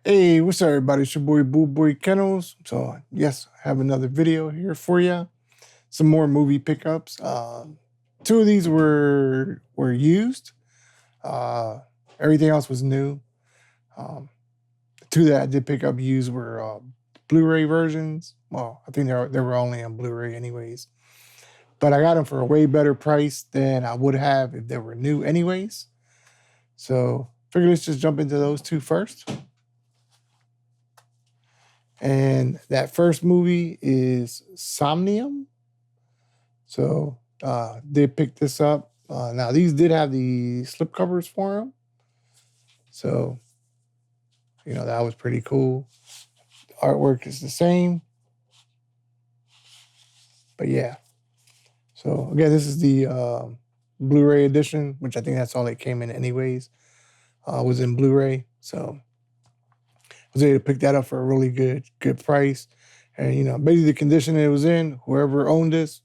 Hey, what's up, everybody? It's your boy BULLBOYKENNELS. So, yes, I have another video here for you. Some more movie pickups. Two of these were used. Uh, Everything else was new. Um, the two that I did pick up used were Blu-ray versions. Well, I think they were only on Blu-ray anyways. But I got them for a way better price than I would have if they were new anyways. So, figure let's just jump into those two first. And that first movie is Somnium. So did pick this up. Now these did have the slip covers for them. So, that was pretty cool. The artwork is the same. But yeah. So again, this is the Blu-ray edition, which I think that's all it came in anyways. Was in Blu-ray. So I was able to pick that up for a really good price. And basically the condition it was in, whoever owned this,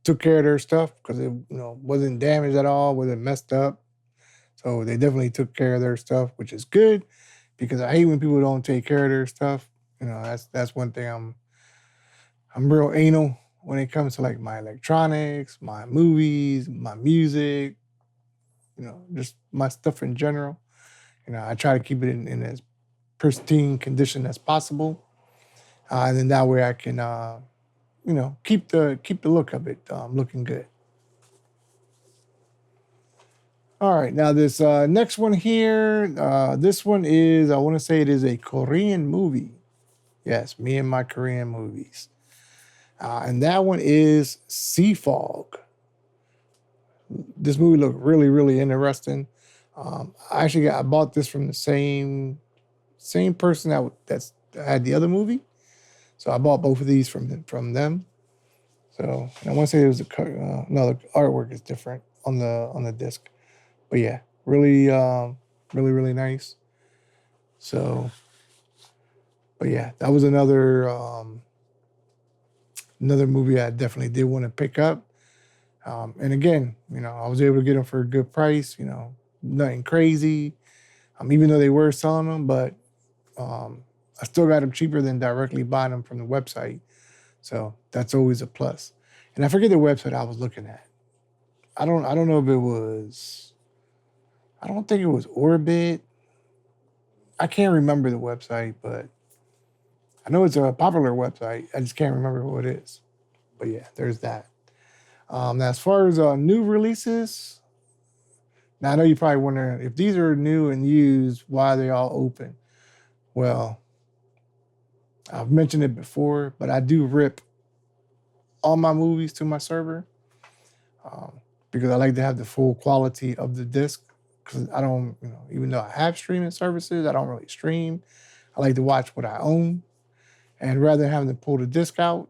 took care of their stuff because it wasn't damaged at all, wasn't messed up. So they definitely took care of their stuff, which is good because I hate when people don't take care of their stuff. That's one thing I'm real anal when it comes to like my electronics, my movies, my music, just my stuff in general. I try to keep it in as pristine condition as possible. And then that way I can keep the look of it looking good. All right, now this next one here, this one is, I want to say it is a Korean movie. Yes, me and my Korean movies. And that one is Sea Fog. This movie looked really interesting. I bought this from the same person that had the other movie. So I bought both of these from them. So and I want to say it was the artwork is different on the disc. But yeah, really nice. So, but yeah, that was another movie I definitely did want to pick up. And again, I was able to get them for a good price. Nothing crazy. Even though they were selling them, but I still got them cheaper than directly buying them from the website. So that's always a plus. And I forget the website I was looking at. I don't know if it was. I don't think it was Orbit. I can't remember the website, but I know it's a popular website. I just can't remember who it is. But yeah, there's that. Now, as far as new releases, now I know you're probably wondering if these are new and used, why are they all open? Well, I've mentioned it before, but I do rip all my movies to my server because I like to have the full quality of the disc. Because I don't, even though I have streaming services, I don't really stream. I like to watch what I own. And rather than having to pull the disc out,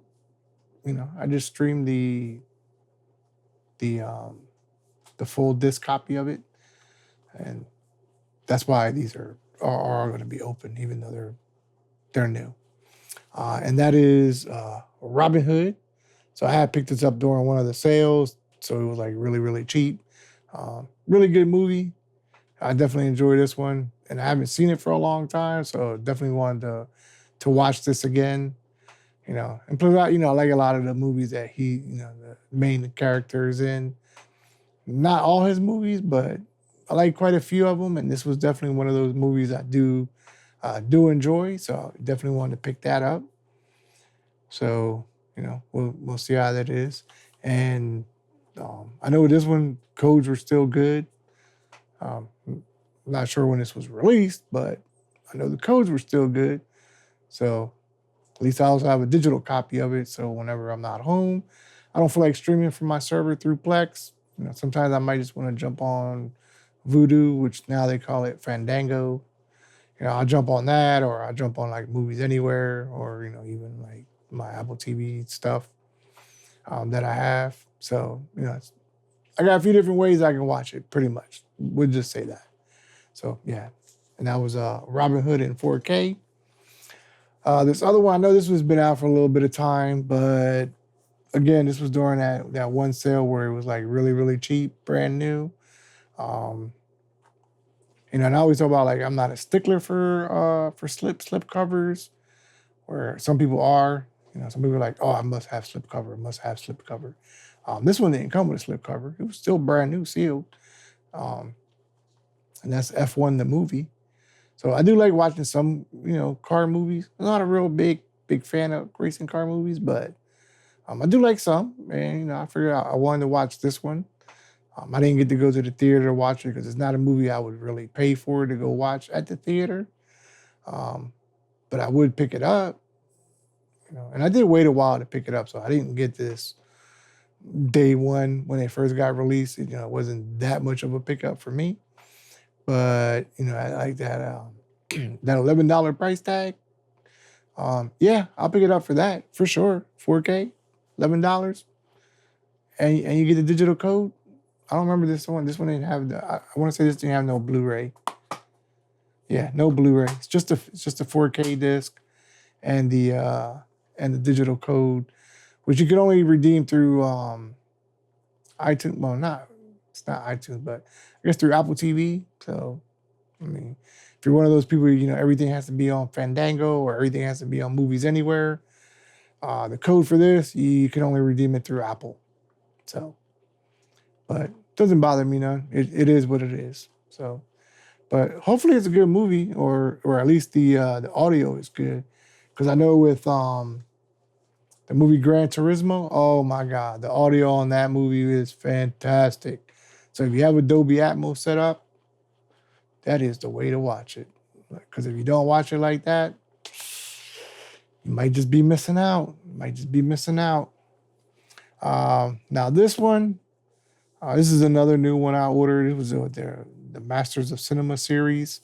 I just stream the full disc copy of it. And that's why these are going to be open, even though they're new. And that is Robin Hood. So I had picked this up during one of the sales. So it was like really cheap. Really good movie. I definitely enjoy this one, and I haven't seen it for a long time, so definitely wanted to watch this again. And plus, I like a lot of the movies that he, the main character is in. Not all his movies, but I like quite a few of them, and this was definitely one of those movies I do enjoy. So I definitely wanted to pick that up. So we'll see how that is, and I know this one codes were still good. I'm not sure when this was released, but I know the codes were still good. So at least I also have a digital copy of it. So whenever I'm not home, I don't feel like streaming from my server through Plex. Sometimes I might just want to jump on Vudu, which now they call it Fandango. I'll jump on that, or I'll jump on like Movies Anywhere, or even like my Apple TV stuff that I have. So I got a few different ways I can watch it. Pretty much, we'll just say that. So yeah, and that was Robin Hood in 4K. This other one, I know this has been out for a little bit of time, but again, this was during that one sale where it was like really cheap, brand new. And You know, and I always talk about like I'm not a stickler for slip covers, where some people are. You know, some people are like, oh, I must have slip cover, must have slip cover. This one didn't come with a slip cover. It was still brand new, sealed. And that's F1 the movie. So I do like watching some, you know, car movies. I'm not a real big fan of racing car movies, but I do like some. And, you know, I figured I wanted to watch this one. I didn't get to go to the theater to watch it because it's not a movie I would really pay for to go watch at the theater. But I would pick it up, you know, and I did wait a while to pick it up. So I didn't get this day one when it first got released. You know, it wasn't that much of a pickup for me. But, you know, I like that that $11 price tag. Yeah, I'll pick it up for that, for sure. 4K, $11. And you get the digital code. I don't remember this one. This one didn't have I want to say this didn't have no Blu-ray. Yeah, no Blu-ray. It's just a 4K disc and the digital code, which you can only redeem through iTunes. Well, it's not iTunes, but I guess through Apple TV. So, I mean, if you're one of those people, you know, everything has to be on Fandango or everything has to be on Movies Anywhere, the code for this, you can only redeem it through Apple. So, but it doesn't bother me none. It is what it is. So, but hopefully it's a good movie, or at least the audio is good, because I know with the movie Gran Turismo, oh my God, the audio on that movie is fantastic. So if you have a Dolby Atmos set up, that is the way to watch it. Because if you don't watch it like that, you might just be missing out. Now this one, this is another new one I ordered. It was the Masters of Cinema series.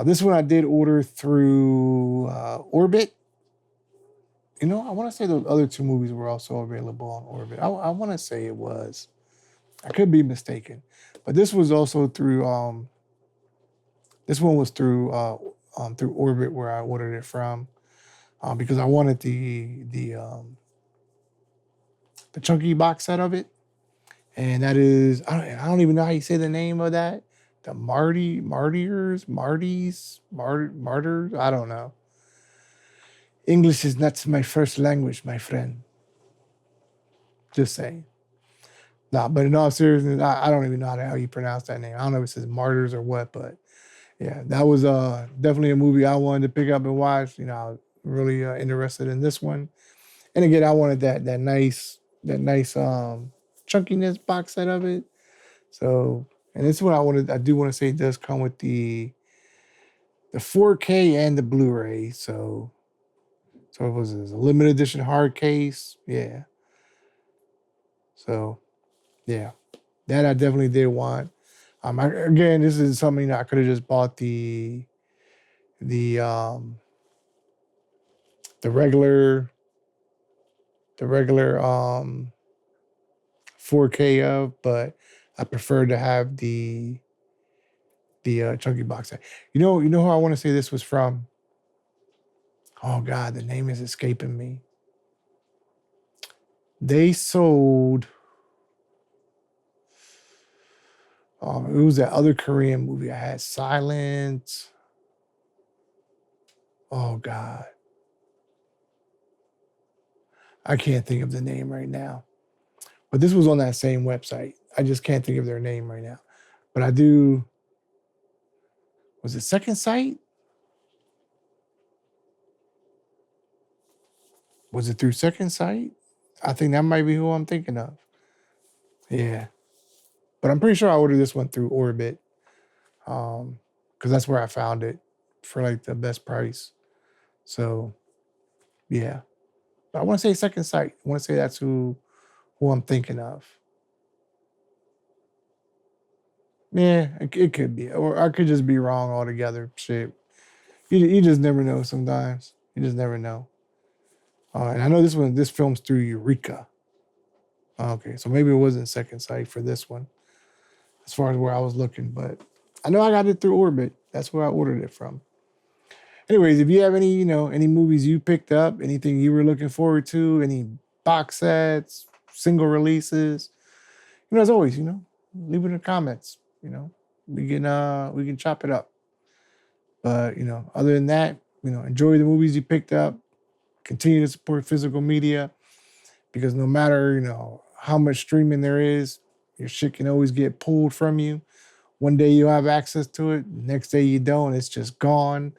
This one I did order through Orbit. You know, I want to say those other two movies were also available on Orbit. I want to say it was. I could be mistaken, but this was also through. This one was through Orbit, where I ordered it from, because I wanted the chunky box set of it, and that is I don't even know how you say the name of that. The Martyrs. I don't know. English is not my first language, my friend. Just saying. Nah, but in all seriousness, I don't even know how you pronounce that name. I don't know if it says Martyrs or what, but yeah, that was definitely a movie I wanted to pick up and watch. You know, I was really interested in this one. And again, I wanted that nice chunkiness box set of it. So, and this one I do want to say it does come with the 4K and the Blu-ray. So it was a limited edition hard case. Yeah. So, yeah, that I definitely did want. Again, this is something that I could have just bought the regular 4K of, but I prefer to have the chunky box set. You know who I want to say this was from? Oh God, the name is escaping me. They sold. It was that other Korean movie I had, Silence. Oh God, I can't think of the name right now. But this was on that same website. I just can't think of their name right now. But I do. Was it Second Sight? Was it through Second Sight? I think that might be who I'm thinking of. Yeah. But I'm pretty sure I ordered this one through Orbit, because that's where I found it for like the best price. So, yeah. But I want to say Second Sight. I want to say that's who I'm thinking of. Yeah, it could be. Or I could just be wrong altogether. Shit. You just never know sometimes. You just never know. And I know this film's through Eureka. Okay, so maybe it wasn't Second Sight for this one, as far as where I was looking, but I know I got it through Orbit. That's where I ordered it from. Anyways, if you have any movies you picked up, anything you were looking forward to, any box sets, single releases, as always, leave it in the comments, we can chop it up. But other than that, enjoy the movies you picked up. Continue to support physical media, because no matter how much streaming there is, your shit can always get pulled from you. One day you have access to it, next day you don't. It's just gone.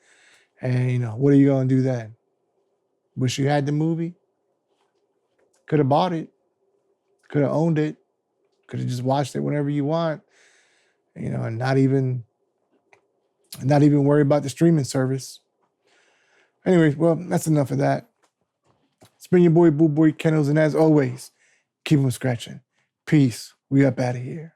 And what are you gonna do then? Wish you had the movie. Could have bought it. Could have owned it. Could have just watched it whenever you want. And not even worry about the streaming service. Anyway, well, that's enough of that. It's been your boy BULLBOYKENNELS, and as always, keep them scratching. Peace. We up out of here.